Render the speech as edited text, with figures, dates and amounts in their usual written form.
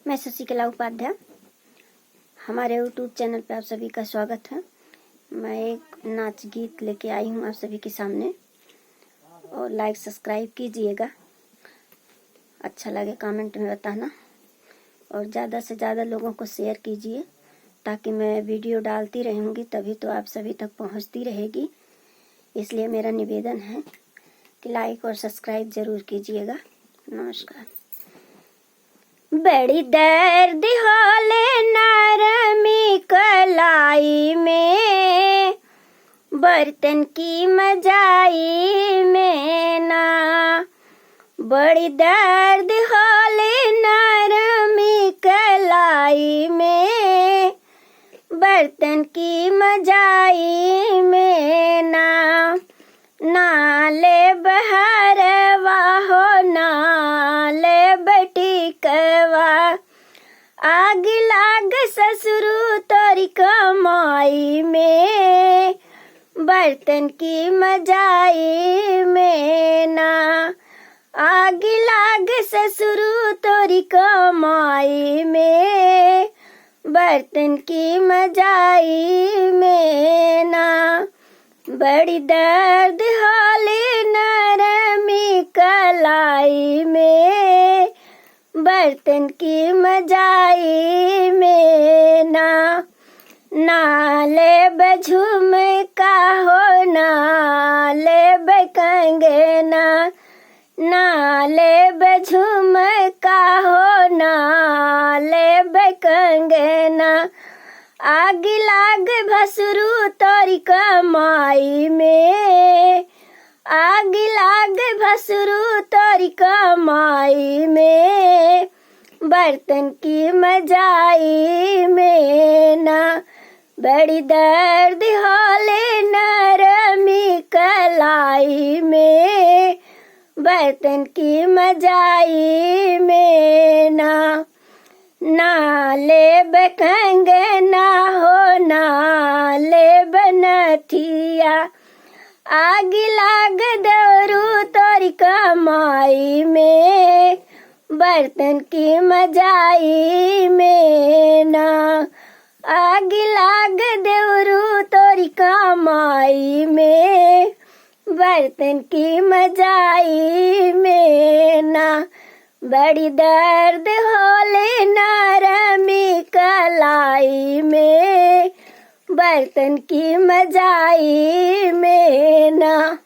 मैं शशिकला उपाध्याय। हमारे YouTube channel पर आप सभी का स्वागत है। मैं एक नाच गीत लेके आई हूँ आप सभी के सामने, और लाइक सब्सक्राइब कीजिएगा। अच्छा लगे कमेंट में बताना, और ज़्यादा से ज़्यादा लोगों को शेयर कीजिए, ताकि मैं वीडियो डालती रहूँगी तभी तो आप सभी तक पहुँचती रहेगी। इसलिए मेरा निवेदन है कि लाइक और सब्सक्राइब ज़रूर कीजिएगा। नमस्कार। बड़ी दर्द होले नरमी कलाई में, बर्तन की मजाई में ना। बड़ी दर्द होले नरमी कलाई में, बर्तन की मजाई में ना। नाले बहरवा हो नाले बटिकवा, आग लाग ससुरु तोरी कमाई में, बर्तन की मजाई में ना। आग लाग ससुरु तोरी कमाई में, बर्तन की मजाई में ना। बड़ी दर्द होले नरमी कलाई में, बर्तन की मजाई में ना। नाले बझुम का हो नाले बकंगना, नाले बझुम का हो नाले बकंगना। आग लाग भसुरु तोरी कमाई में, आग लाग भसुरु तोरी कमाई में, बर्तन की मजाई में ना। बड़ी दर्द होले नरमी कलाई में, बर्तन की मजाई में ना। नाले बकंगना हो नाले बनथिया, आग लाग दौरू तोरी कमाई में, बर्तन की मजाई में ना। आग लाग देवरू तोरी कमाई में, बर्तन की मजाई में ना। बड़ी दर्द होले नरमी कलाई में, बर्तन की मजाई में ना।